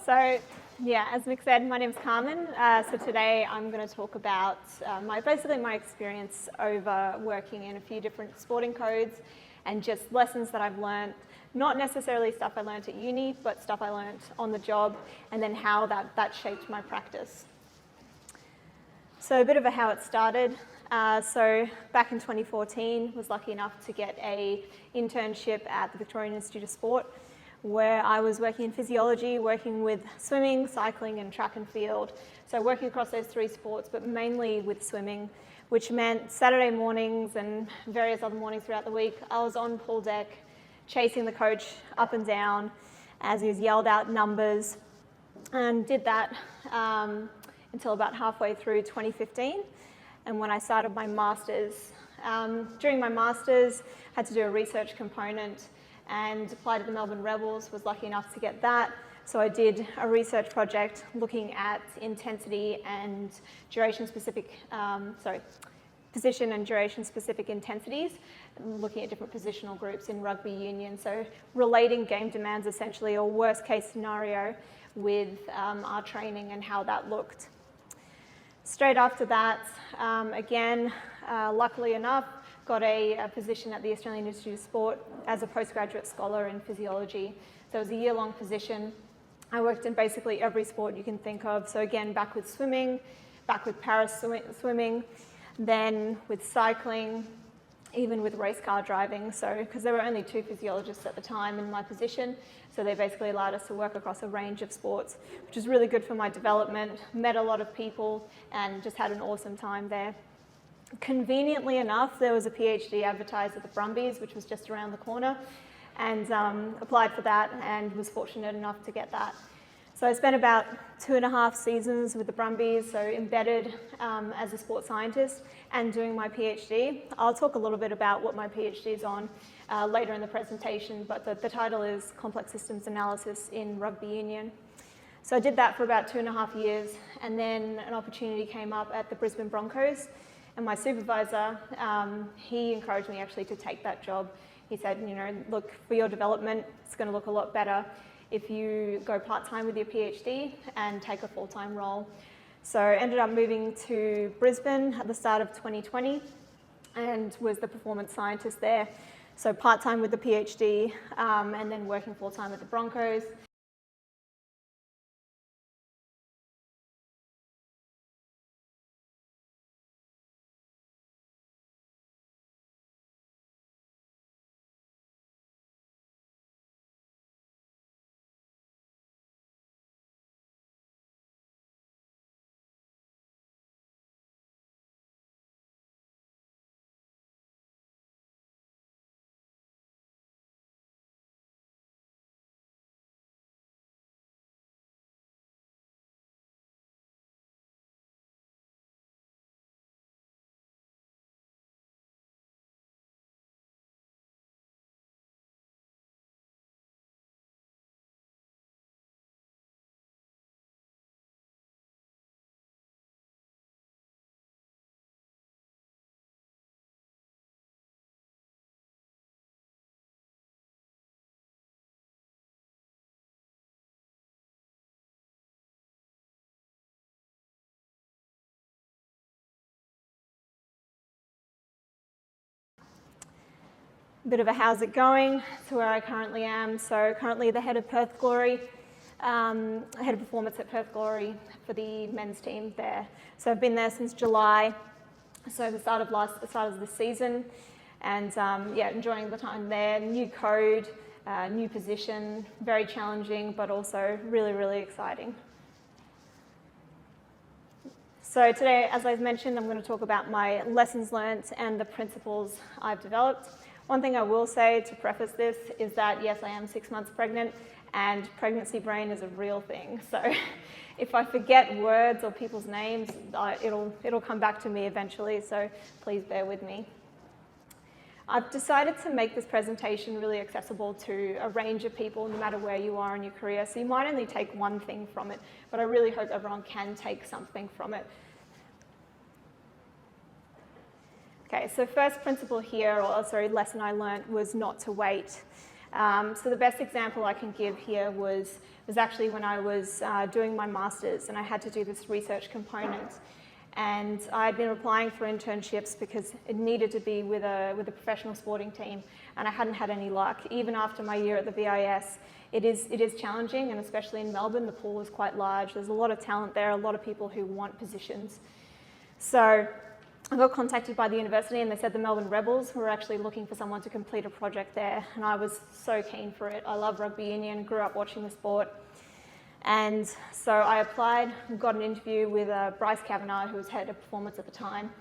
So, yeah, as Mick said, my name's Carmen. So today I'm going to talk about basically my experience over working in a few different sporting codes and just lessons that I've learned, not necessarily stuff I learned at uni, but stuff I learned on the job, and then how that shaped my practice. So a bit of how it started. So back in 2014, was lucky enough to get an internship at the Victorian Institute of Sport, where I was working in physiology, working with swimming, cycling and track and field. So working across those three sports, but mainly with swimming, which meant Saturday mornings and various other mornings throughout the week, I was on pool deck, chasing the coach up and down as he was yelled out numbers, and did that until about halfway through 2015. And when I started my master's, during my master's, I had to do a research component and applied to the Melbourne Rebels, was lucky enough to get that. So I did a research project looking at intensity and position and duration specific intensities, looking at different positional groups in rugby union. So relating game demands essentially, or worst case scenario, with our training and how that looked. Straight after that, again, luckily enough, got a position at the Australian Institute of Sport as a postgraduate scholar in physiology. So it was a year-long position. I worked in basically every sport you can think of. So again, back with swimming, back with para swimming, then with cycling, even with race car driving. So, because there were only 2 physiologists at the time in my position, so they basically allowed us to work across a range of sports, which was really good for my development, met a lot of people, and just had an awesome time there. Conveniently enough, there was a PhD advertised at the Brumbies, which was just around the corner, and applied for that and was fortunate enough to get that. So I spent about 2.5 seasons with the Brumbies, so embedded as a sports scientist and doing my PhD. I'll talk a little bit about what my PhD is on later in the presentation, but the title is Complex Systems Analysis in Rugby Union. So I did that for about 2.5 years, and then an opportunity came up at the Brisbane Broncos, and my supervisor, he encouraged me actually to take that job. He said, you know, look, for your development, it's going to look a lot better if you go part-time with your PhD and take a full-time role. So I ended up moving to Brisbane at the start of 2020 and was the performance scientist there. So part-time with the PhD and then working full-time with the Broncos. Bit of a how's it going to where I currently am. So currently the head of Perth Glory, head of performance at Perth Glory for the men's team there. So I've been there since July, so the start of this season, and yeah, enjoying the time there. New code, new position, very challenging, but also really, really exciting. So today, as I've mentioned, I'm going to talk about my lessons learned and the principles I've developed. One thing I will say to preface this is that, yes, I am 6 months pregnant, and pregnancy brain is a real thing. So if I forget words or people's names, it'll come back to me eventually, so please bear with me. I've decided to make this presentation really accessible to a range of people, no matter where you are in your career. So you might only take one thing from it, but I really hope everyone can take something from it. Okay, so first principle here, or sorry, lesson I learned was not to wait. So the best example I can give here was actually when I was doing my master's and I had to do this research component. And I had been applying for internships because it needed to be with a professional sporting team, and I hadn't had any luck. Even after my year at the VIS, it is challenging, and especially in Melbourne, the pool is quite large. There's a lot of talent there, a lot of people who want positions. So I got contacted by the university and they said the Melbourne Rebels were actually looking for someone to complete a project there, and I was so keen for it. I love rugby union, grew up watching the sport. And so I applied, got an interview with Bryce Kavanagh, who was head of performance at the time.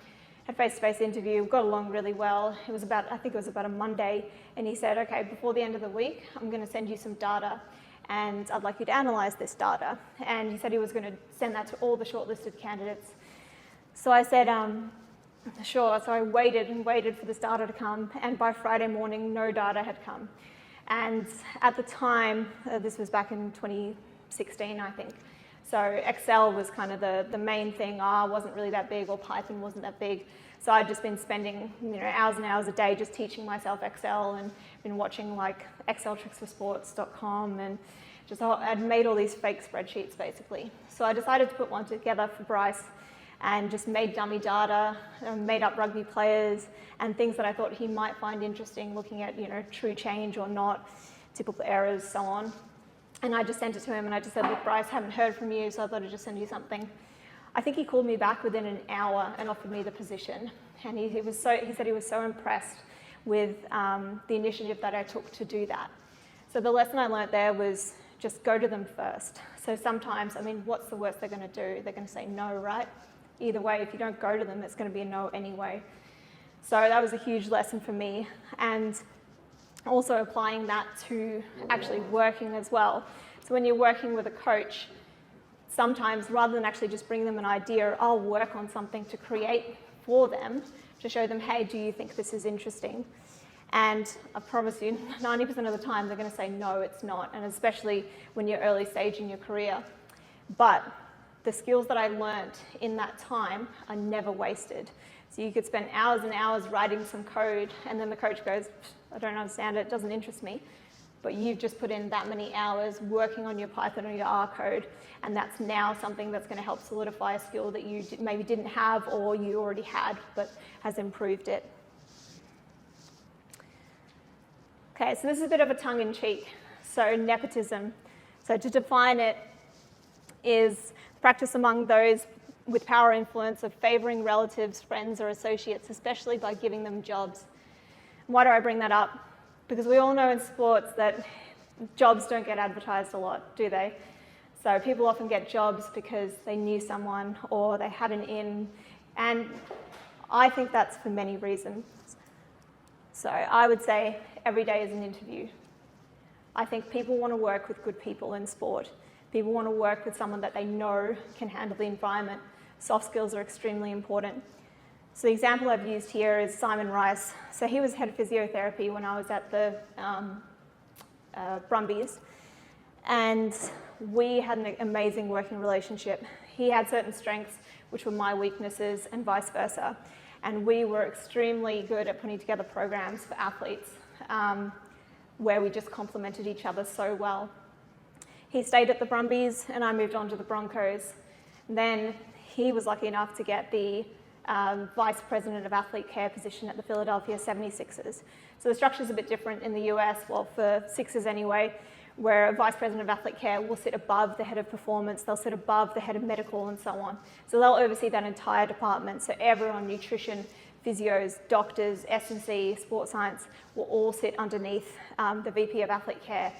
Had a face-to-face interview, got along really well. It was about, I think it was about a Monday, and he said, okay, before the end of the week, I'm going to send you some data, and I'd like you to analyse this data. And he said he was going to send that to all the shortlisted candidates. So I said, sure. So I waited and waited for this data to come, and by Friday morning, no data had come. And at the time, this was back in 2016, I think. So Excel was kind of the main thing. R wasn't really that big, or Python wasn't that big. So I'd just been spending hours and hours a day just teaching myself Excel, and been watching like exceltricksforsports.com, and just I'd made all these fake spreadsheets basically. So I decided to put one together for Bryce and just made dummy data, made up rugby players and things that I thought he might find interesting, looking at true change or not, typical errors, so on. And I just sent it to him and I just said, look, Bryce, haven't heard from you, so I thought I'd just send you something. I think he called me back within an hour and offered me the position. And he said he was so impressed with the initiative that I took to do that. So the lesson I learned there was just go to them first. So sometimes, what's the worst they're going to do? They're going to say no, right? Either way, if you don't go to them, it's going to be a no anyway. So that was a huge lesson for me. And also applying that to actually working as well. So when you're working with a coach, sometimes rather than actually just bring them an idea, I'll work on something to create for them, to show them, hey, do you think this is interesting? And I promise you, 90% of the time, they're going to say, no, it's not. And especially when you're early stage in your career. But the skills that I learnt in that time are never wasted. So you could spend hours and hours writing some code, and then the coach goes, I don't understand it, it doesn't interest me. But you've just put in that many hours working on your Python or your R code, and that's now something that's going to help solidify a skill that you maybe didn't have or you already had, but has improved it. Okay, so this is a bit of a tongue-in-cheek. So nepotism. So to define it is practice among those with power influence of favouring relatives, friends, or associates, especially by giving them jobs. Why do I bring that up? Because we all know in sports that jobs don't get advertised a lot, do they? So people often get jobs because they knew someone or they had an in, and I think that's for many reasons. So I would say every day is an interview. I think people want to work with good people in sport. People want to work with someone that they know can handle the environment. Soft skills are extremely important. So the example I've used here is Simon Rice. So he was head of physiotherapy when I was at the Brumbies, and we had an amazing working relationship. He had certain strengths which were my weaknesses and vice versa, and we were extremely good at putting together programs for athletes where we just complemented each other so well. He stayed at the Brumbies and I moved on to the Broncos. Then he was lucky enough to get the Vice President of Athlete Care position at the Philadelphia 76ers. So the structure's a bit different in the US, well, for Sixers anyway, where a Vice President of Athlete Care will sit above the head of performance, they'll sit above the head of medical and so on. So they'll oversee that entire department. So everyone, nutrition, physios, doctors, S&C, sports science, will all sit underneath the VP of Athlete Care.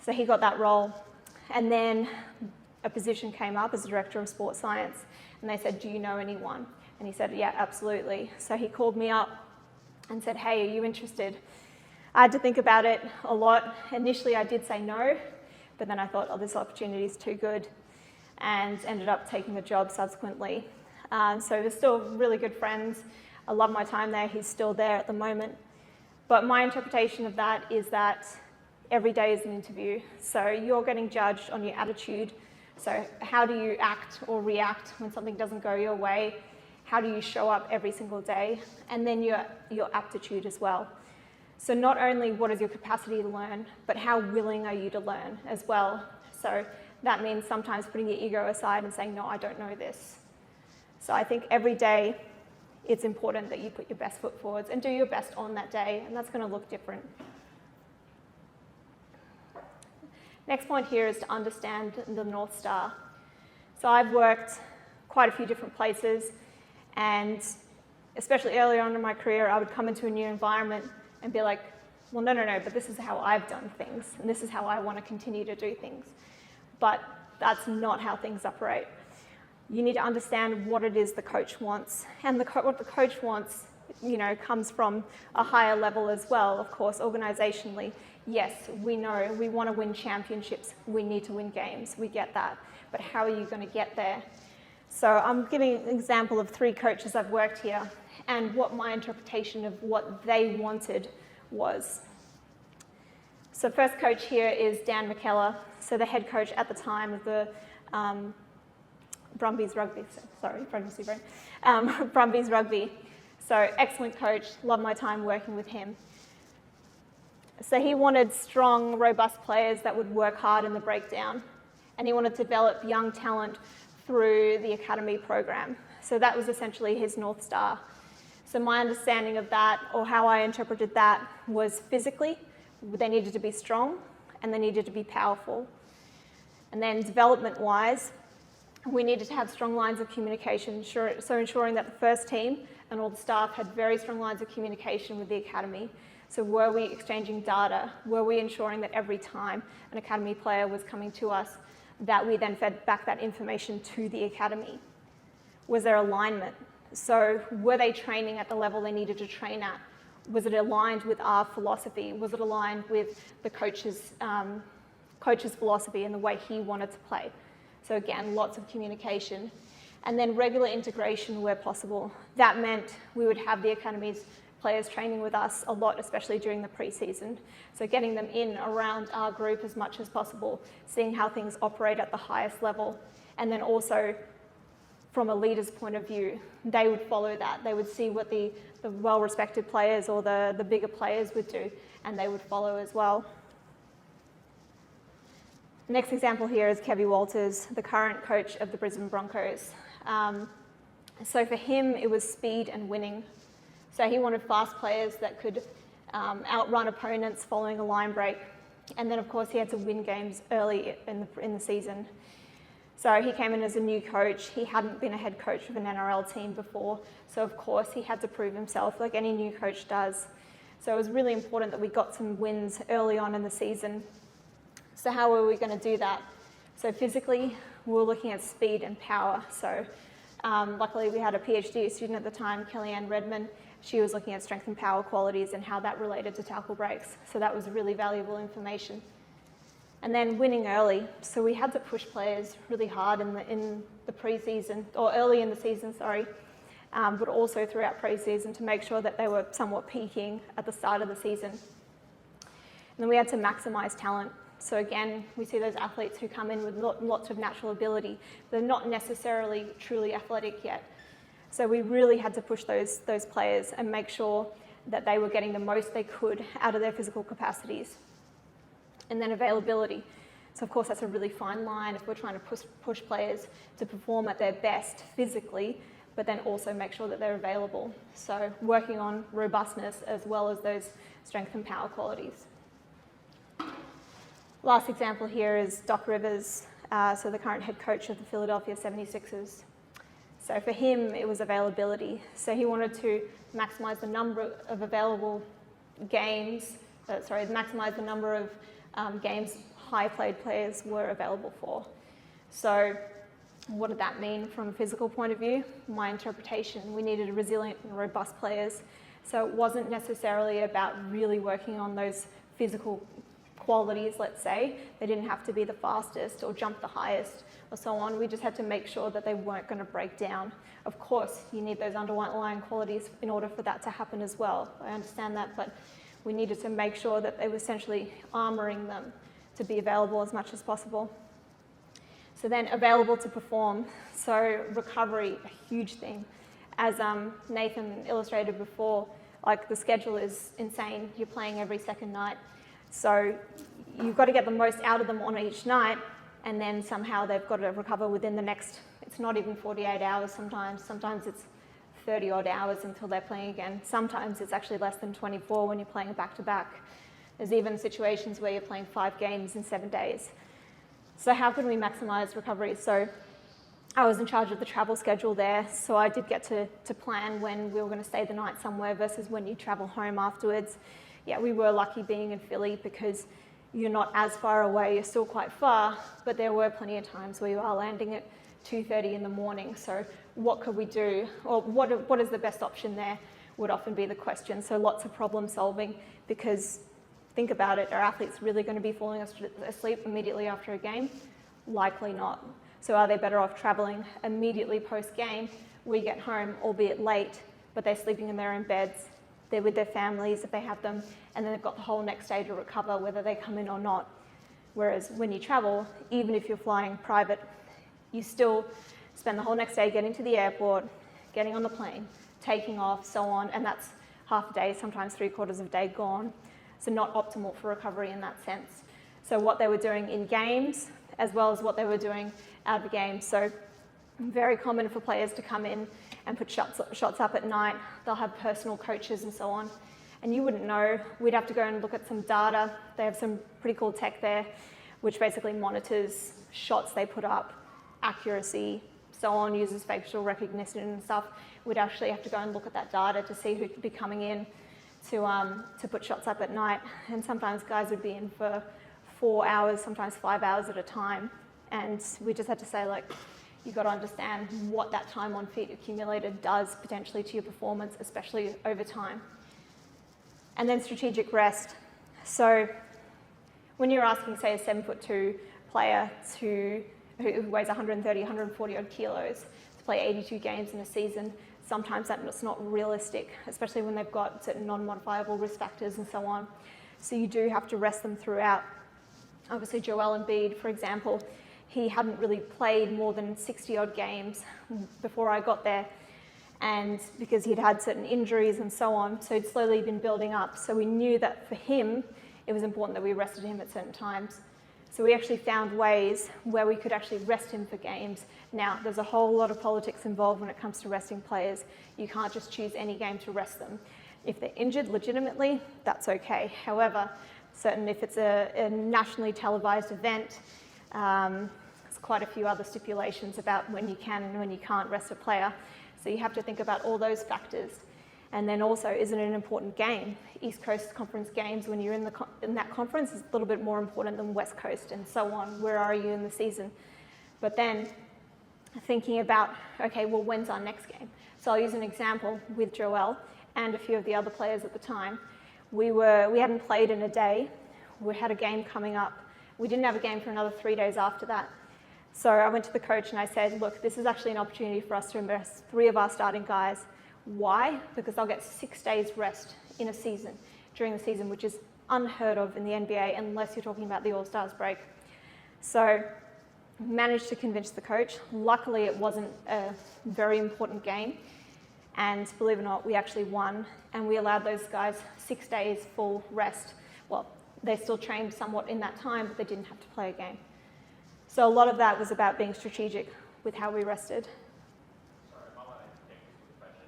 So he got that role. And then a position came up as Director of Sports Science, and they said, do you know anyone? And he said, yeah, absolutely. So he called me up and said, hey, are you interested? I had to think about it a lot. Initially, I did say no, but then I thought, oh, this opportunity is too good, and ended up taking the job subsequently. So we're still really good friends. I love my time there. He's still there at the moment. But my interpretation of that is that every day is an interview. So you're getting judged on your attitude. So how do you act or react when something doesn't go your way? How do you show up every single day? And then your aptitude as well. So not only what is your capacity to learn, but how willing are you to learn as well. So that means sometimes putting your ego aside and saying, no, I don't know this. So I think every day it's important that you put your best foot forwards and do your best on that day, and that's going to look different. Next point here is to understand the North Star. So I've worked quite a few different places, and especially early on in my career, I would come into a new environment and be like, well, no, but this is how I've done things, and this is how I want to continue to do things. But that's not how things operate. You need to understand what it is the coach wants, and what the coach wants, comes from a higher level as well. Of course, organisationally, yes, we know we want to win championships. We need to win games. We get that. But how are you going to get there? So I'm giving an example of 3 coaches I've worked here, and what my interpretation of what they wanted was. So first coach here is Dan McKellar, so the head coach at the time of the Brumbies Rugby. Brumbies Rugby. So excellent coach, love my time working with him. So he wanted strong, robust players that would work hard in the breakdown, and he wanted to develop young talent through the academy program. So that was essentially his North Star. So my understanding of that, or how I interpreted that, was physically, they needed to be strong and they needed to be powerful. And then development-wise, we needed to have strong lines of communication, so ensuring that the first team and all the staff had very strong lines of communication with the academy. So were we exchanging data? Were we ensuring that every time an academy player was coming to us, that we then fed back that information to the academy? Was there alignment? So were they training at the level they needed to train at? Was it aligned with our philosophy? Was it aligned with the coach's philosophy and the way he wanted to play? So again, lots of communication. And then regular integration where possible. That meant we would have the academy's players training with us a lot, especially during the pre-season. So getting them in around our group as much as possible, seeing how things operate at the highest level. And then also, from a leader's point of view, they would follow that. They would see what the well-respected players or the bigger players would do, and they would follow as well. The next example here is Kevy Walters, the current coach of the Brisbane Broncos. So for him, it was speed and winning. So he wanted fast players that could outrun opponents following a line break. And then, of course, he had to win games early in the season. So he came in as a new coach. He hadn't been a head coach of an NRL team before. So, of course, he had to prove himself like any new coach does. So it was really important that we got some wins early on in the season. So how were we going to do that? So physically, we were looking at speed and power. So luckily, we had a PhD student at the time, Kellyanne Redmond. She was looking at strength and power qualities and how that related to tackle breaks. So that was really valuable information. And then winning early. So we had to push players really hard in the pre-season, or early in the season, sorry, but also throughout pre-season to make sure that they were somewhat peaking at the start of the season. And then we had to maximise talent. So again, we see those athletes who come in with lots of natural ability. They're not necessarily truly athletic yet. So we really had to push those players and make sure that they were getting the most they could out of their physical capacities. And then availability. So of course that's a really fine line if we're trying to push players to perform at their best physically, but then also make sure that they're available. So working on robustness as well as those strength and power qualities. Last example here is Doc Rivers, so the current head coach of the Philadelphia 76ers. So for him, it was availability. So he wanted to maximise the number of available games, maximise the number of games high-played players were available for. So what did that mean from a physical point of view? My interpretation, we needed resilient and robust players. So it wasn't necessarily about really working on those physical qualities, let's say. They didn't have to be the fastest or jump the highest or so on. We just had to make sure that they weren't going to break down. Of course, you need those underlying qualities in order for that to happen as well. I understand that, but we needed to make sure that they were essentially armouring them to be available as much as possible. So then available to perform. So recovery, a huge thing. As Nathan illustrated before, Like, the schedule is insane. You're playing every second night. So you've got to get the most out of them on each night, and then somehow they've got to recover within the next, it's not even 48 hours sometimes. Sometimes it's 30 odd hours until they're playing again. Sometimes it's actually less than 24 when you're playing back-to-back. There's even situations where you're playing 5 games in 7 days. So how can we maximize recovery? So I was in charge of the travel schedule there, so I did get to plan when we were going to stay the night somewhere versus when you travel home afterwards. Yeah, we were lucky being in Philly because you're not as far away, you're still quite far, but there were plenty of times where you are landing at 2:30 in the morning. So what could we do? Or what is the best option there would often be the question. So lots of problem solving, because think about it, are athletes really going to be falling asleep immediately after a game? Likely not. So are they better off traveling immediately post-game? We get home, albeit late, but they're sleeping in their own beds. They're with their families if they have them, and then they've got the whole next day to recover whether they come in or not. Whereas when you travel, even if you're flying private, you still spend the whole next day getting to the airport, getting on the plane, taking off, so on, and that's half a day, sometimes 3/4 of a day gone. So not optimal for recovery in that sense. So what they were doing in games, as well as what they were doing out of the game. So very common for players to come in and put shots up at night. They'll have personal coaches and so on. And you wouldn't know. We'd have to go and look at some data. They have some pretty cool tech there, which basically monitors shots they put up, accuracy, so on, uses facial recognition and stuff. We'd actually have to go and look at that data to see who could be coming in to put shots up at night. And sometimes guys would be in for 4 hours, sometimes 5 hours at a time. And we just had to say, like, you've got to understand what that time on feet accumulated does potentially to your performance, especially over time. And then strategic rest. So when you're asking, say, a 7'2" player who weighs 130, 140 odd kilos to play 82 games in a season, sometimes that's not realistic, especially when they've got certain non-modifiable risk factors and so on. So you do have to rest them throughout. Obviously, Joel Embiid, for example, he hadn't really played more than 60 odd games before I got there, and because he'd had certain injuries and so on, so he'd slowly been building up. So we knew that for him, it was important that we rested him at certain times. So we actually found ways where we could actually rest him for games. Now, there's a whole lot of politics involved when it comes to resting players. You can't just choose any game to rest them. If they're injured legitimately, that's okay. However, if it's a nationally televised event, there's quite a few other stipulations about when you can and when you can't rest a player. So you have to think about all those factors. And then also, is it an important game? East Coast Conference games, when you're in that conference, is a little bit more important than West Coast and so on. Where are you in the season? But then thinking about, okay, well, when's our next game? So I'll use an example with Joel and a few of the other players at the time. We hadn't played in a day. We had a game coming up. We didn't have a game for another 3 days after that. So I went to the coach and I said, look, this is actually an opportunity for us to invest 3 of our starting guys. Why? Because they'll get 6 days rest in a season, during the season, which is unheard of in the NBA unless you're talking about the All-Stars break. So managed to convince the coach. Luckily, it wasn't a very important game. And believe it or not, we actually won, and we allowed those guys 6 days full rest. Well, they still trained somewhat in that time, but they didn't have to play a game. So a lot of that was about being strategic with how we rested. Sorry, I might want to take this with a question.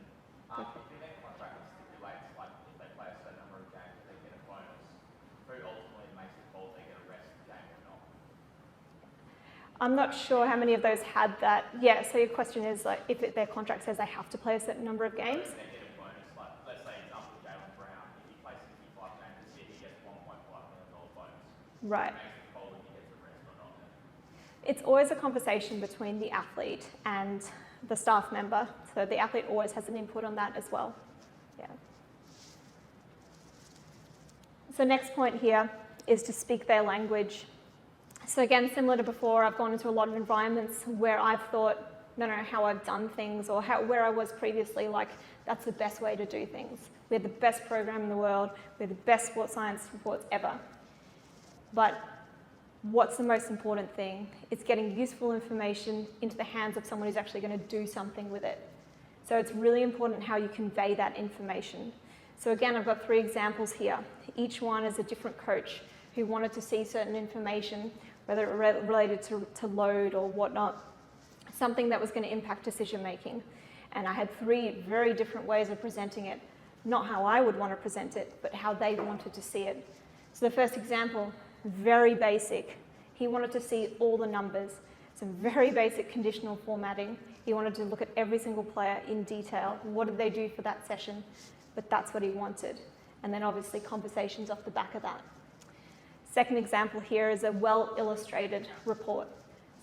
If their contract stipulates, like, if they play a certain number of games, they get a bonus, who ultimately makes the call if they get a rest game or not? I'm not sure how many of those had that. Yeah, so your question is, like, if their contract says they have to play a certain number of games? They get a bonus, like, let's say example, Jaylen Brown, if he plays 65 games this year, he gets $1.5 million bonus. Right. Who makes the call if he gets a rest or not? It's always a conversation between the athlete and the staff member. So the athlete always has an input on that as well. Yeah. So next point here is to speak their language. So again, similar to before, I've gone into a lot of environments where I've thought, no, how I've done things or where I was previously, like, that's the best way to do things. We're the best program in the world. We're the best sports science reports ever. But what's the most important thing? It's getting useful information into the hands of someone who's actually going to do something with it. So it's really important how you convey that information. So again, I've got 3 examples here. Each one is a different coach who wanted to see certain information, whether it related to load or whatnot, something that was going to impact decision making. And I had 3 very different ways of presenting it, not how I would want to present it, but how they wanted to see it. So the first example, very basic. He wanted to see all the numbers, some very basic conditional formatting. He wanted to look at every single player in detail. What did they do for that session? But that's what he wanted. And then obviously conversations off the back of that. Second example here is a well-illustrated report.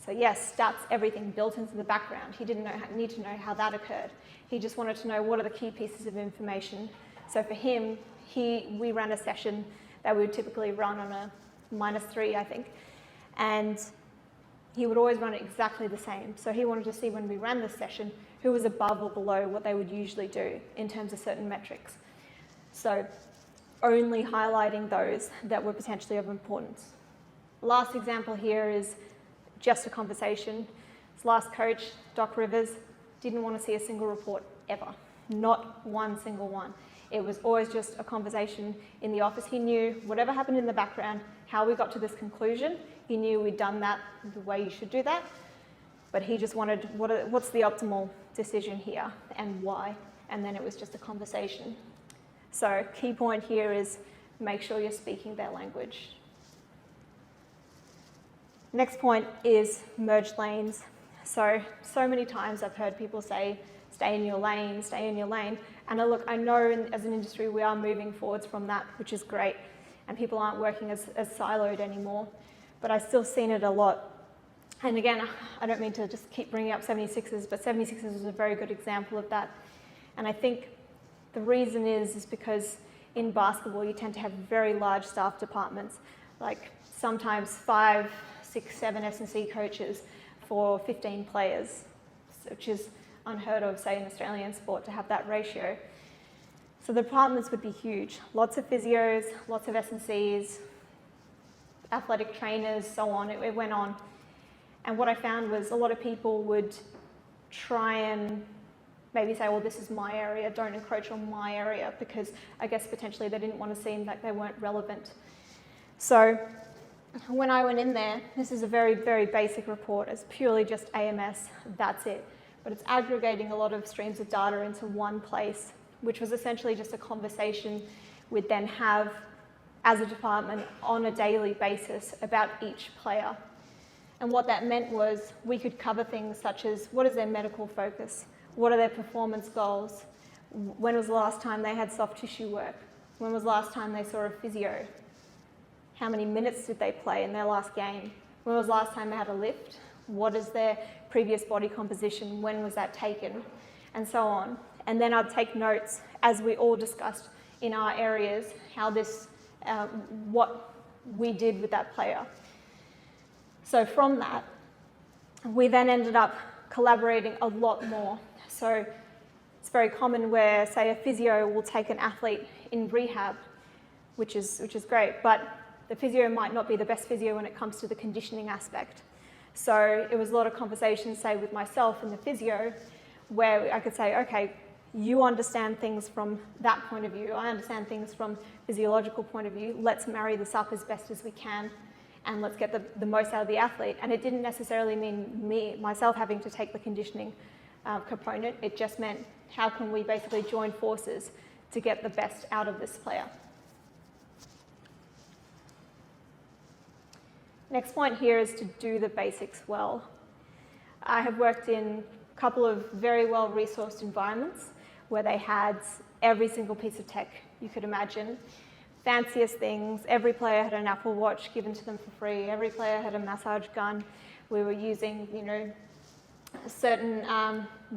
So yes, stats, everything built into the background. He didn't need to know how that occurred. He just wanted to know what are the key pieces of information. So for him, we ran a session that we would typically run on a -3, I think. And he would always run it exactly the same. So he wanted to see when we ran this session, who was above or below what they would usually do in terms of certain metrics. So only highlighting those that were potentially of importance. Last example here is just a conversation. His last coach, Doc Rivers, didn't want to see a single report ever. Not one single one. It was always just a conversation in the office. He knew whatever happened in the background, how we got to this conclusion, he knew we'd done that the way you should do that, but he just wanted, what's the optimal decision here and why? And then it was just a conversation. So key point here is make sure you're speaking their language. Next point is merge lanes. So many times I've heard people say, stay in your lane, stay in your lane. And look, I know as an industry we are moving forwards from that, which is great. And people aren't working as siloed anymore. But I've still seen it a lot. And again, I don't mean to just keep bringing up 76ers, but 76ers is a very good example of that. And I think the reason is because in basketball you tend to have very large staff departments, like sometimes 5, 6, 7 S&C coaches for 15 players, which is unheard of, say, in Australian sport to have that ratio. So the departments would be huge. Lots of physios, lots of S&Cs, athletic trainers, so on. It went on. And what I found was a lot of people would try and maybe say, well, this is my area, don't encroach on my area, because I guess potentially they didn't want to seem like they weren't relevant. So when I went in there, this is a very, very basic report. It's purely just AMS, that's it. But it's aggregating a lot of streams of data into one place, which was essentially just a conversation we'd then have as a department on a daily basis about each player. And what that meant was we could cover things such as what is their medical focus? What are their performance goals? When was the last time they had soft tissue work? When was the last time they saw a physio? How many minutes did they play in their last game? When was the last time they had a lift? What is their previous body composition? When was that taken? And so on. And then I'd take notes as we all discussed in our areas, how this, what we did with that player. So from that, we then ended up collaborating a lot more. So it's very common where, say, a physio will take an athlete in rehab, which is great, but the physio might not be the best physio when it comes to the conditioning aspect. So it was a lot of conversations, say, with myself and the physio, where I could say, okay, you understand things from that point of view, I understand things from physiological point of view, let's marry this up as best as we can, and let's get the most out of the athlete. And it didn't necessarily mean myself having to take the conditioning component, it just meant how can we basically join forces to get the best out of this player. Next point here is to do the basics well. I have worked in a couple of very well-resourced environments where they had every single piece of tech you could imagine. Fanciest things, every player had an Apple Watch given to them for free, every player had a massage gun. We were using, certain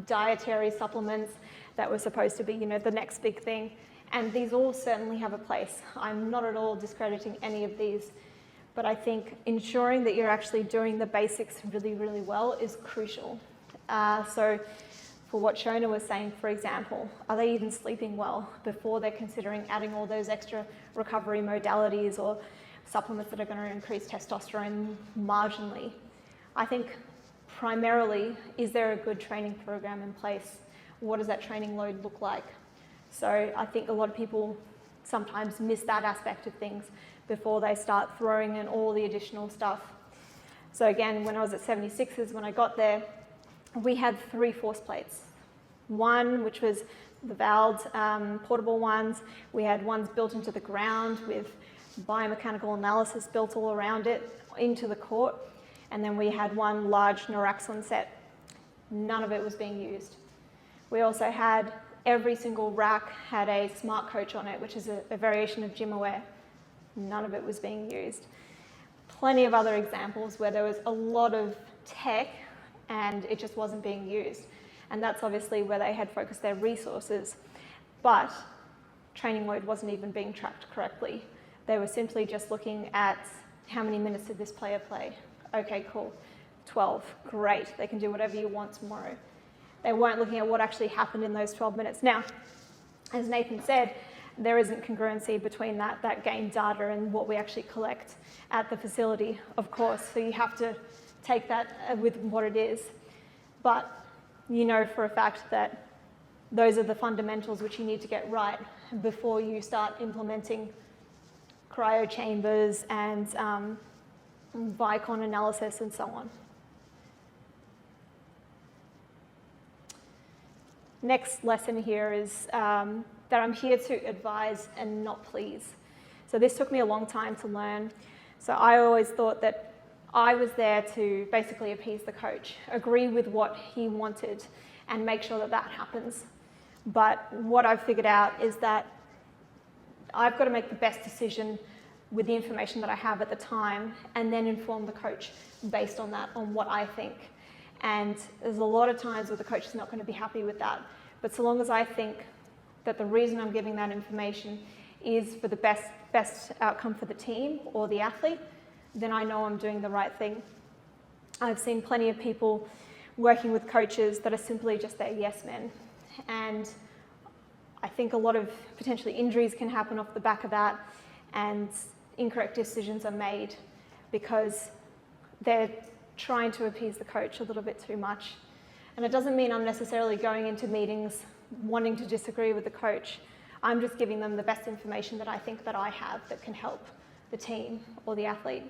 dietary supplements that were supposed to be, the next big thing. And these all certainly have a place. I'm not at all discrediting any of these. But I think ensuring that you're actually doing the basics really, really well is crucial. So for what Shona was saying, for example, are they even sleeping well before they're considering adding all those extra recovery modalities or supplements that are going to increase testosterone marginally? I think primarily, is there a good training program in place? What does that training load look like? So I think a lot of people sometimes miss that aspect of things before they start throwing in all the additional stuff. So again, when I was at 76ers, when I got there, we had 3 force plates. One, which was the valved portable ones. We had ones built into the ground with biomechanical analysis built all around it into the court. And then we had one large Noraxon set. None of it was being used. We also had every single rack had a smart coach on it, which is a variation of GymAware. None of it was being used. Plenty of other examples where there was a lot of tech and it just wasn't being used. And that's obviously where they had focused their resources. But training load wasn't even being tracked correctly. They were simply just looking at how many minutes did this player play. Okay, cool. 12, great. They can do whatever you want tomorrow. They weren't looking at what actually happened in those 12 minutes. Now, as Nathan said, there isn't congruency between that game data and what we actually collect at the facility, of course. So you have to take that with what it is. But you know for a fact that those are the fundamentals which you need to get right before you start implementing cryo chambers and Vicon analysis and so on. Next lesson here is that I'm here to advise and not please. So this took me a long time to learn. So I always thought that I was there to basically appease the coach, agree with what he wanted and make sure that that happens. But what I've figured out is that I've got to make the best decision with the information that I have at the time and then inform the coach based on that, on what I think. And there's a lot of times where the coach is not going to be happy with that. But so long as I think that the reason I'm giving that information is for the best outcome for the team or the athlete, then I know I'm doing the right thing. I've seen plenty of people working with coaches that are simply just their yes men. And I think a lot of potentially injuries can happen off the back of that, and incorrect decisions are made because they're trying to appease the coach a little bit too much. And it doesn't mean I'm necessarily going into meetings wanting to disagree with the coach. I'm just giving them the best information that I think that I have that can help the team or the athlete.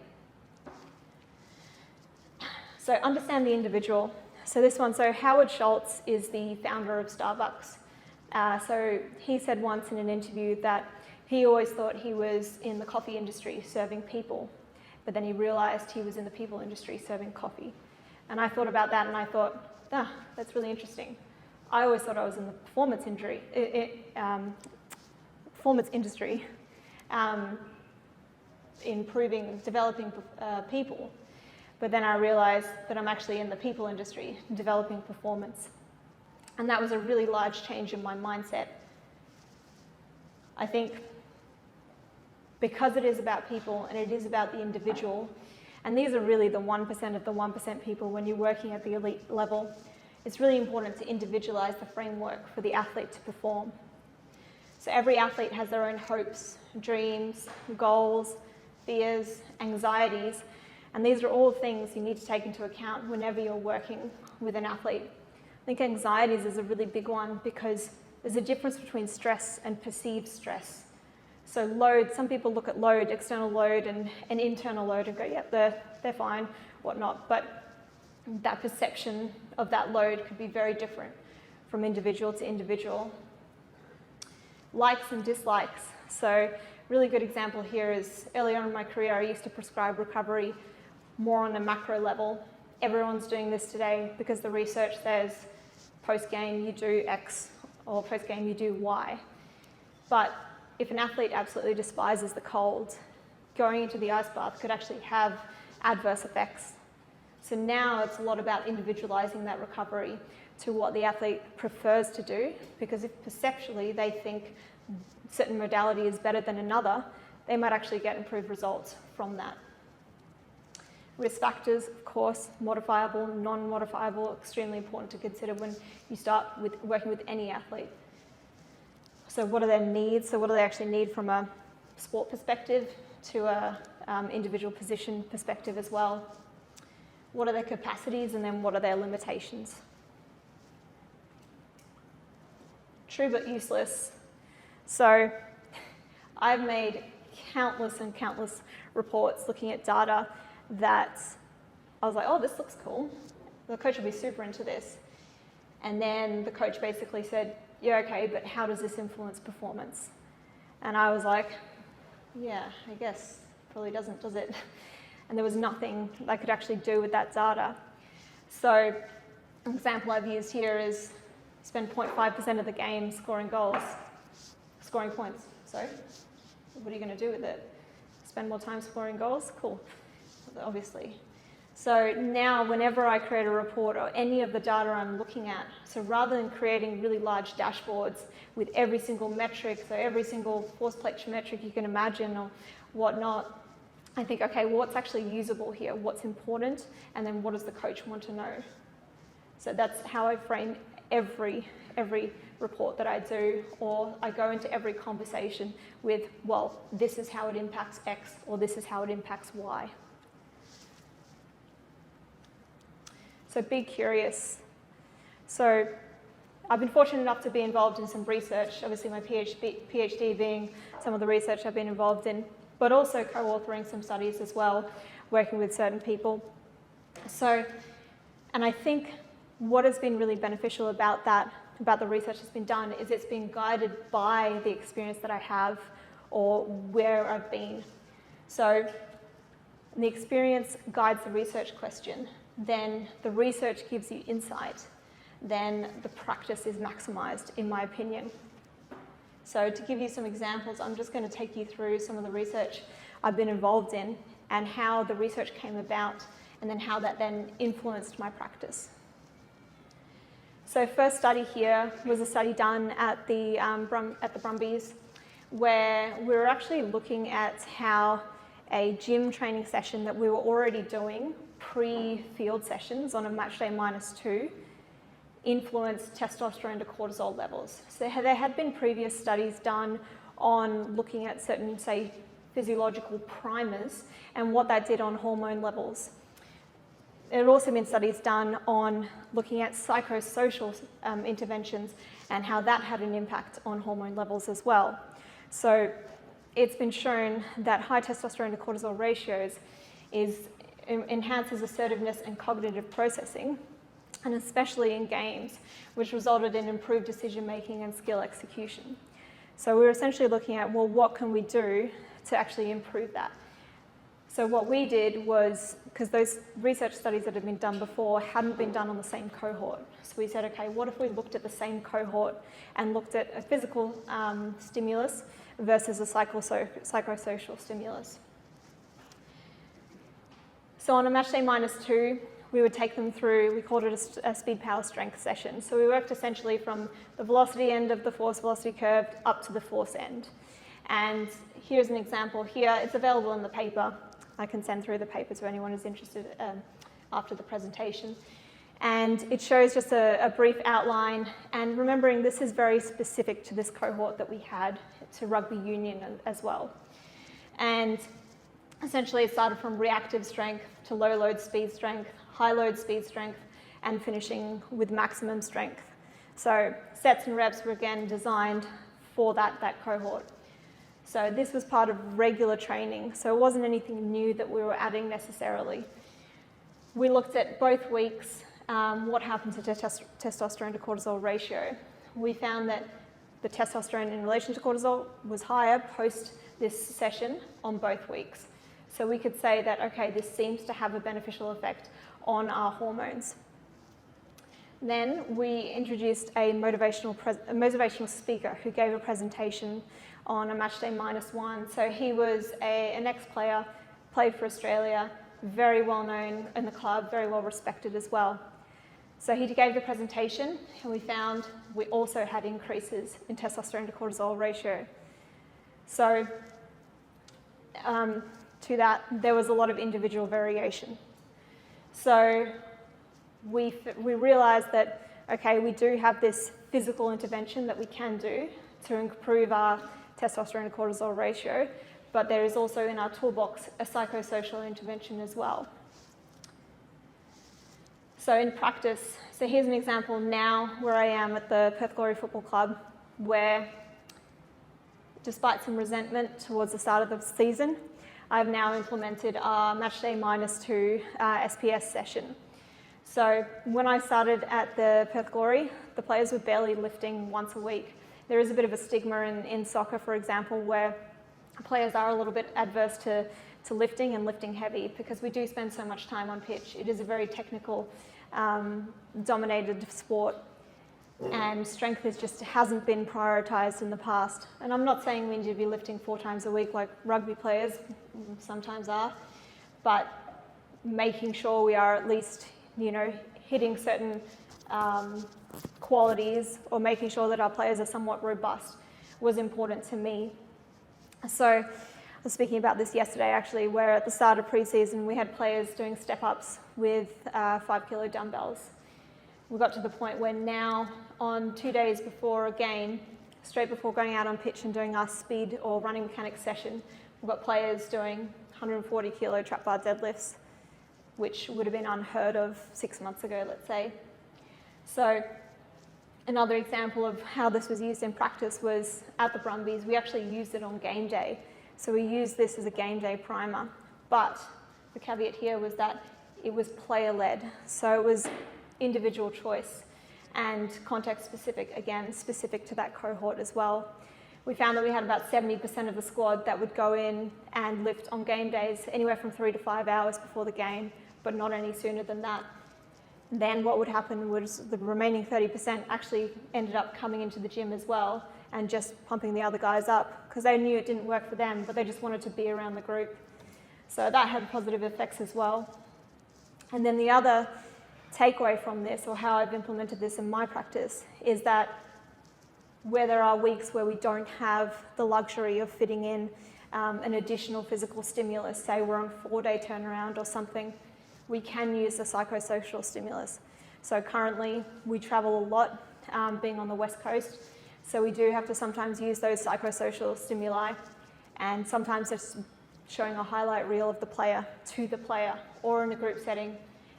So understand the individual. So this one, so Howard Schultz is the founder of Starbucks. So he said once in an interview that he always thought he was in the coffee industry serving people, but then he realized he was in the people industry serving coffee. And I thought about that and I thought, that's really interesting. I always thought I was in the performance industry, improving, developing people. But then I realized that I'm actually in the people industry, developing performance. And that was a really large change in my mindset. I think because it is about people and it is about the individual, and these are really the 1% of the 1% people when you're working at the elite level, it's really important to individualize the framework for the athlete to perform. So every athlete has their own hopes, dreams, goals, fears, anxieties, and these are all things you need to take into account whenever you're working with an athlete. I think anxieties is a really big one because there's a difference between stress and perceived stress. So load, some people look at load, external load and internal load and go, yep, they're fine, whatnot. But that perception of that load could be very different from individual to individual. Likes and dislikes. So really good example here is early on in my career, I used to prescribe recovery more on a macro level. Everyone's doing this today because the research says post-game you do X or post-game you do Y. But if an athlete absolutely despises the cold, going into the ice bath could actually have adverse effects. So now it's a lot about individualizing that recovery to what the athlete prefers to do, because if perceptually they think certain modality is better than another, they might actually get improved results from that. Risk factors, of course, modifiable, non-modifiable, extremely important to consider when you start working with any athlete. So what are their needs? So what do they actually need from a sport perspective to a individual position perspective as well? What are their capacities and then what are their limitations? True but useless. So I've made countless and countless reports looking at data that I was like, oh, this looks cool. The coach will be super into this. And then the coach basically said, yeah, okay, but how does this influence performance? And I was like, yeah, I guess probably doesn't, does it? And there was nothing I could actually do with that data. So an example I've used here is spend 0.5% of the game scoring points. So what are you going to do with it? Spend more time scoring goals? Cool, obviously. So now whenever I create a report or any of the data I'm looking at, so rather than creating really large dashboards with every single metric, so every single force plate metric you can imagine or whatnot, I think, okay, well, what's actually usable here? What's important? And then what does the coach want to know? So that's how I frame every report that I do, or I go into every conversation with, well, this is how it impacts X, or this is how it impacts Y. So be curious. So I've been fortunate enough to be involved in some research, obviously my PhD being some of the research I've been involved in, but also co-authoring some studies as well, working with certain people. So, and I think what has been really beneficial about that, about the research that's been done, is it's been guided by the experience that I have or where I've been. So the experience guides the research question, then the research gives you insight, then the practice is maximized, in my opinion. So to give you some examples, I'm just going to take you through some of the research I've been involved in and how the research came about and then how that then influenced my practice. So first study here was a study done at the Brumbies, where we were actually looking at how a gym training session that we were already doing pre-field sessions on a match day -2 influenced testosterone to cortisol levels. So there had been previous studies done on looking at certain, say, physiological primers and what that did on hormone levels. There had also been studies done on looking at psychosocial interventions and how that had an impact on hormone levels as well. So it's been shown that high testosterone to cortisol ratios enhances assertiveness and cognitive processing, and especially in games, which resulted in improved decision-making and skill execution. So we were essentially looking at, well, what can we do to actually improve that? So what we did was, because those research studies that had been done before hadn't been done on the same cohort. So we said, okay, what if we looked at the same cohort and looked at a physical stimulus versus a psychosocial stimulus? So on a match day -2, we would take them through, we called it a speed power strength session. So we worked essentially from the velocity end of the force velocity curve up to the force end. And here's an example here. It's available in the paper. I can send through the paper to anyone who's interested after the presentation. And it shows just a brief outline. And remembering this is very specific to this cohort that we had, to rugby union as well. And essentially it started from reactive strength to low load speed strength, high load speed strength, and finishing with maximum strength. So sets and reps were again designed for that cohort. So this was part of regular training, so it wasn't anything new that we were adding necessarily. We looked at both weeks, what happened to testosterone to cortisol ratio. We found that the testosterone in relation to cortisol was higher post this session on both weeks. So we could say that, okay, this seems to have a beneficial effect on our hormones. Then we introduced a motivational speaker who gave a presentation on a match day -1. So he was an ex-player, played for Australia, very well known in the club, very well respected as well. So he gave the presentation and we found we also had increases in testosterone to cortisol ratio. So to that, there was a lot of individual variation. So we realized that, okay, we do have this physical intervention that we can do to improve our testosterone to cortisol ratio, but there is also in our toolbox a psychosocial intervention as well. So in practice, so here's an example now where I am at the Perth Glory Football Club, where despite some resentment towards the start of the season, I've now implemented our matchday -2 SPS session. So when I started at the Perth Glory, the players were barely lifting once a week. There is a bit of a stigma in soccer, for example, where players are a little bit adverse to lifting and lifting heavy because we do spend so much time on pitch. It is a very technical, dominated sport, and strength hasn't been prioritised in the past. And I'm not saying we need to be lifting 4 times a week like rugby players sometimes are, but making sure we are at least, hitting certain qualities or making sure that our players are somewhat robust was important to me. So I was speaking about this yesterday actually, where at the start of pre-season we had players doing step-ups with 5 kilo dumbbells. We got to the point where now on 2 days before a game, straight before going out on pitch and doing our speed or running mechanics session, we've got players doing 140 kilo trap bar deadlifts, which would have been unheard of 6 months ago, let's say. So another example of how this was used in practice was at the Brumbies. We actually used it on game day. So we used this as a game day primer. But the caveat here was that it was player-led. So it was individual choice and context specific, again, specific to that cohort as well. We found that we had about 70% of the squad that would go in and lift on game days anywhere from 3 to 5 hours before the game, but not any sooner than that. Then what would happen was the remaining 30% actually ended up coming into the gym as well and just pumping the other guys up because they knew it didn't work for them, but they just wanted to be around the group. So that had positive effects as well. And then the other takeaway from this, or how I've implemented this in my practice, is that where there are weeks where we don't have the luxury of fitting in an additional physical stimulus, say we're on a 4-day turnaround or something, we can use the psychosocial stimulus. So currently we travel a lot, being on the West Coast, so we do have to sometimes use those psychosocial stimuli, and sometimes just showing a highlight reel of the player to the player or in a group setting,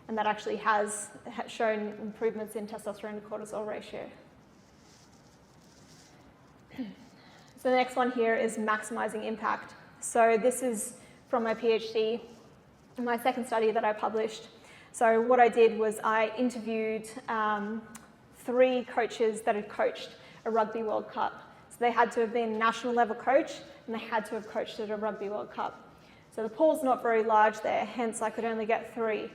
and that actually has shown improvements in testosterone to cortisol ratio. So the next one here is maximizing impact. So this is from my PhD, my second study that I published. So what I did was I interviewed 3 coaches that had coached a Rugby World Cup. So they had to have been a national level coach and they had to have coached at a Rugby World Cup. So the pool's not very large there, hence I could only get 3.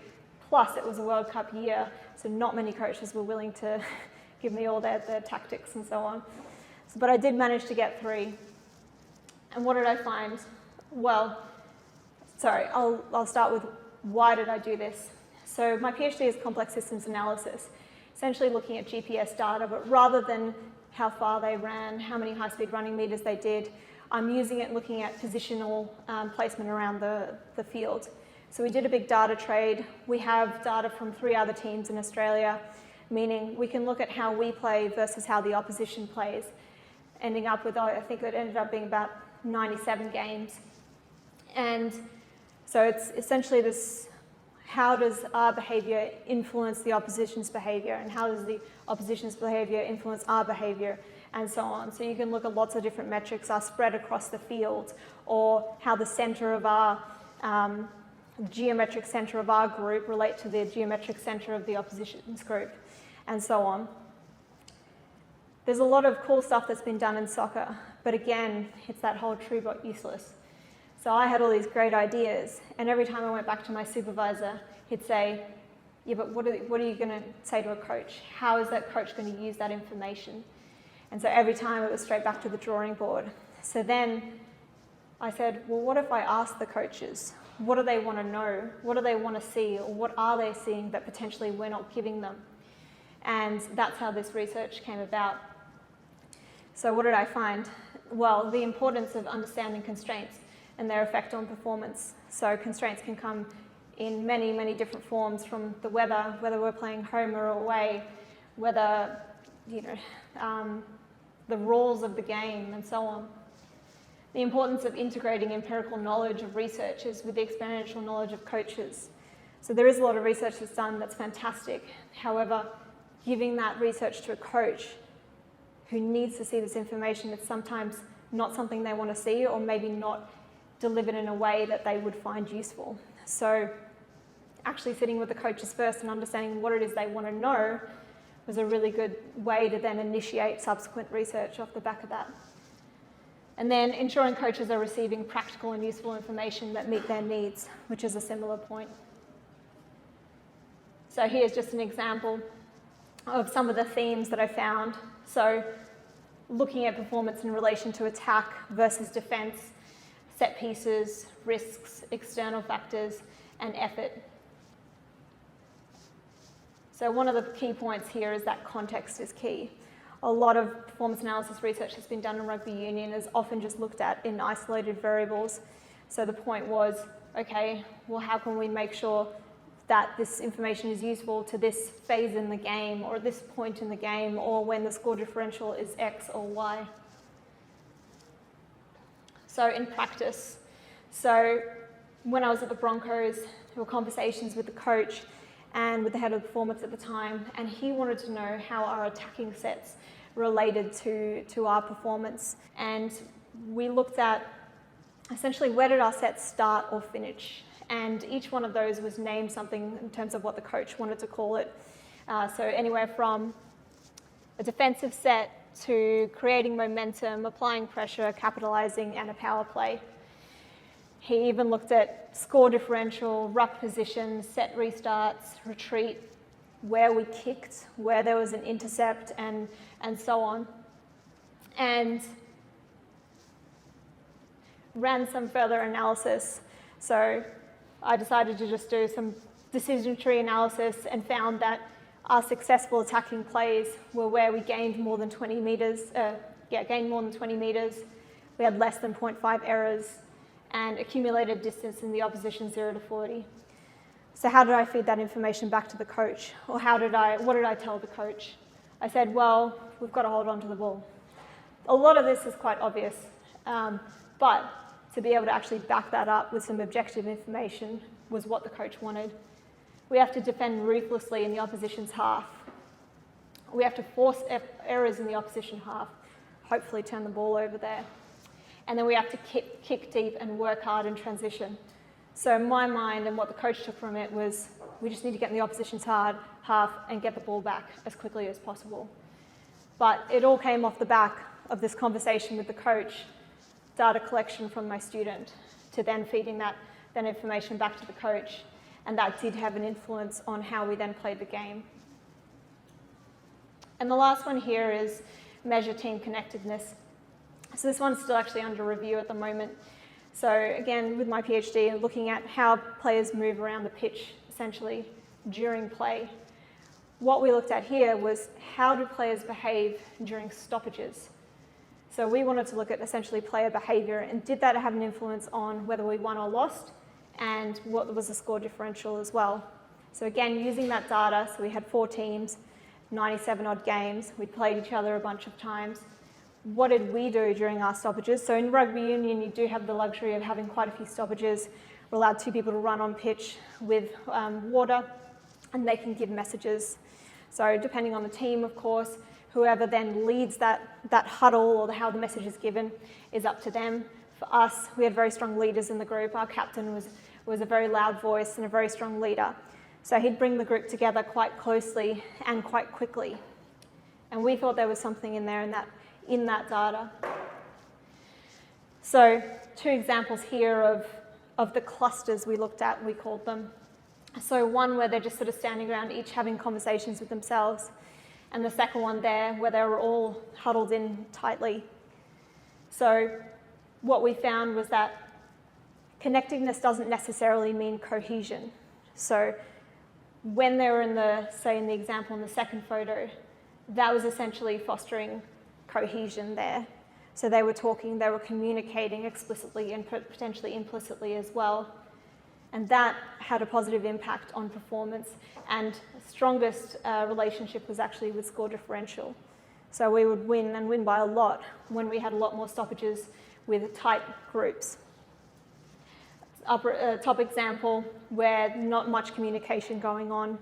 Plus it was a World Cup year, so not many coaches were willing to give me all their tactics and so on. So, but I did manage to get 3. And what did I find? Well, sorry, I'll start with why did I do this? So my PhD is complex systems analysis, essentially looking at GPS data, but rather than how far they ran, how many high-speed running meters they did, I'm using it and looking at positional placement around the field. So we did a big data trade. We have data from 3 other teams in Australia, meaning we can look at how we play versus how the opposition plays, ending up with, I think it ended up being about 97 games. And so it's essentially this, how does our behaviour influence the opposition's behaviour, and how does the opposition's behaviour influence our behaviour, and so on. So you can look at lots of different metrics are spread across the field, or how the centre of our geometric centre of our group relate to the geometric centre of the opposition's group, and so on. There's a lot of cool stuff that's been done in soccer, but again, it's that whole true but useless. So I had all these great ideas, and every time I went back to my supervisor, he'd say, yeah, but what are you going to say to a coach? How is that coach going to use that information? And so every time it was straight back to the drawing board. So then I said, well, what if I ask the coaches? What do they want to know? What do they want to see? Or what are they seeing that potentially we're not giving them? And that's how this research came about. So what did I find? Well, the importance of understanding constraints and their effect on performance. So constraints can come in many, many different forms, from the weather, whether we're playing home or away, whether, the rules of the game, and so on. The importance of integrating empirical knowledge of researchers with the experiential knowledge of coaches. So there is a lot of research that's done that's fantastic. However, giving that research to a coach who needs to see this information, it's sometimes not something they want to see, or maybe not delivered in a way that they would find useful. So actually sitting with the coaches first and understanding what it is they want to know was a really good way to then initiate subsequent research off the back of that. And then ensuring coaches are receiving practical and useful information that meet their needs, which is a similar point. So here's just an example of some of the themes that I found. So looking at performance in relation to attack versus defence, set pieces, risks, external factors, and effort. So one of the key points here is that context is key. A lot of performance analysis research that's been done in rugby union is often just looked at in isolated variables. So the point was, okay, well, how can we make sure that this information is useful to this phase in the game, or this point in the game, or when the score differential is X or Y. So in practice, so when I was at the Broncos, there were conversations with the coach and with the head of performance at the time, and he wanted to know how our attacking sets related to our performance. And we looked at essentially where did our sets start or finish. And each one of those was named something in terms of what the coach wanted to call it. So anywhere from a defensive set to creating momentum, applying pressure, capitalising, and a power play. He even looked at score differential, ruck position, set restarts, retreat, where we kicked, where there was an intercept, and so on. And ran some further analysis. So I decided to just do some decision tree analysis and found that our successful attacking plays were where we gained more than 20 metres, gained more than 20 metres, we had less than 0.5 errors, and accumulated distance in the opposition 0 to 40. So how did I feed that information back to the coach? Or what did I tell the coach? I said, well, we've got to hold on to the ball. A lot of this is quite obvious, but to be able to actually back that up with some objective information was what the coach wanted. We have to defend ruthlessly in the opposition's half. We have to force errors in the opposition half, hopefully turn the ball over there. And then we have to kick deep and work hard in transition. So in my mind, and what the coach took from it was, we just need to get in the opposition's half and get the ball back as quickly as possible. But it all came off the back of this conversation with the coach, data collection from my student, to then feeding that information back to the coach. And that did have an influence on how we then played the game. And the last one here is measure team connectedness. So this one's still actually under review at the moment. So again, with my PhD, looking at how players move around the pitch, essentially, during play. What we looked at here was how do players behave during stoppages. So we wanted to look at essentially player behaviour, and did that have an influence on whether we won or lost, and what was the score differential as well. So again, using that data, so we had 4 teams, 97 odd games, we played each other a bunch of times. What did we do during our stoppages? So in rugby union, you do have the luxury of having quite a few stoppages. We're allowed 2 people to run on pitch with water, and they can give messages. So depending on the team, of course, whoever then leads that huddle or how the message is given is up to them. For us, we had very strong leaders in the group. Our captain was a very loud voice and a very strong leader. So he'd bring the group together quite closely and quite quickly. And we thought there was something in there in that data. So 2 examples here of the clusters we looked at, we called them. So one where they're just sort of standing around, each having conversations with themselves. And the second one there, where they were all huddled in tightly. So what we found was that connectedness doesn't necessarily mean cohesion. So when they were in the example in the second photo, that was essentially fostering cohesion there. So they were talking, they were communicating explicitly and potentially implicitly as well. And that had a positive impact on performance, and the strongest relationship was actually with score differential. So we would win, and win by a lot, when we had a lot more stoppages with tight groups. Top example where not much communication going on,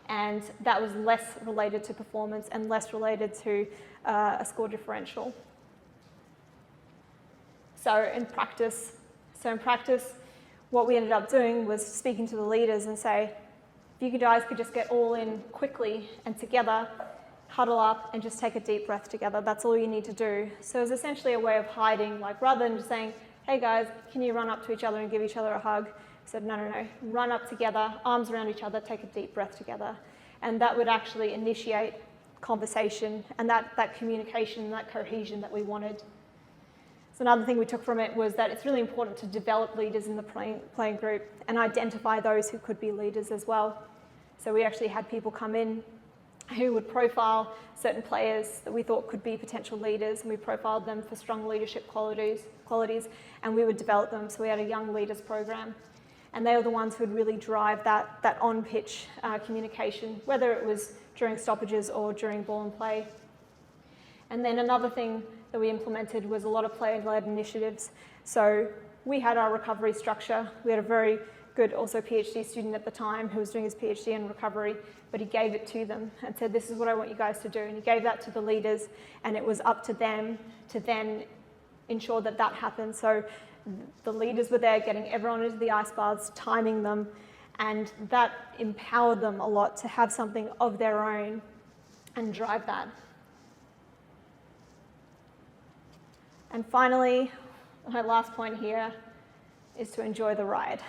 and that was less related to performance and less related to a score differential. So in practice, what we ended up doing was speaking to the leaders and say, if you guys could just get all in quickly and together, huddle up and just take a deep breath together. That's all you need to do. So it was essentially a way of hiding, like rather than just saying, hey guys, can you run up to each other and give each other a hug? We said, no, run up together, arms around each other, take a deep breath together. And that would actually initiate conversation and that communication and that cohesion that we wanted. So another thing we took from it was that it's really important to develop leaders in the playing group and identify those who could be leaders as well. So we actually had people come in who would profile certain players that we thought could be potential leaders, and we profiled them for strong leadership qualities, and we would develop them. So we had a young leaders program, and they were the ones who would really drive that on-pitch communication, whether it was during stoppages or during ball and play. And then another thing that we implemented was a lot of player-led initiatives. So we had our recovery structure. We had a very good also PhD student at the time who was doing his PhD in recovery, but he gave it to them and said, this is what I want you guys to do. And he gave that to the leaders, and it was up to them to then ensure that that happened. So the leaders were there getting everyone into the ice baths, timing them, and that empowered them a lot to have something of their own and drive that. And finally, my last point here is to enjoy the ride.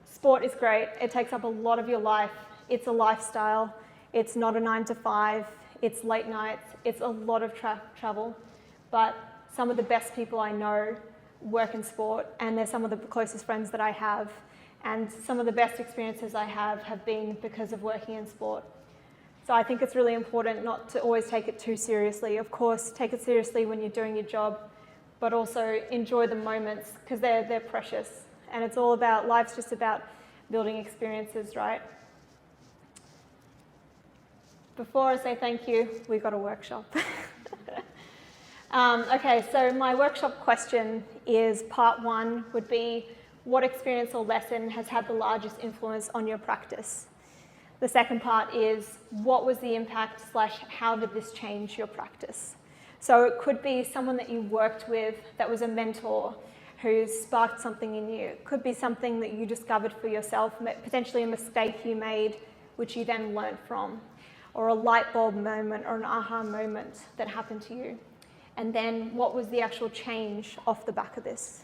Sport is great. It takes up a lot of your life. It's a lifestyle. It's not a 9 to 5. It's late nights. It's a lot of travel. But some of the best people I know work in sport, and they're some of the closest friends that I have. And some of the best experiences I have been because of working in sport. So I think it's really important not to always take it too seriously. Of course, take it seriously when you're doing your job, but also enjoy the moments because they're precious. And it's all about, life's just about building experiences, right? Before I say thank you, we've got a workshop. Okay, so my workshop question is, part 1 would be, what experience or lesson has had the largest influence on your practice? The second part is, what was the impact / how did this change your practice? So it could be someone that you worked with that was a mentor who sparked something in you. It could be something that you discovered for yourself, potentially a mistake you made, which you then learned from, or a light bulb moment or an aha moment that happened to you. And then what was the actual change off the back of this?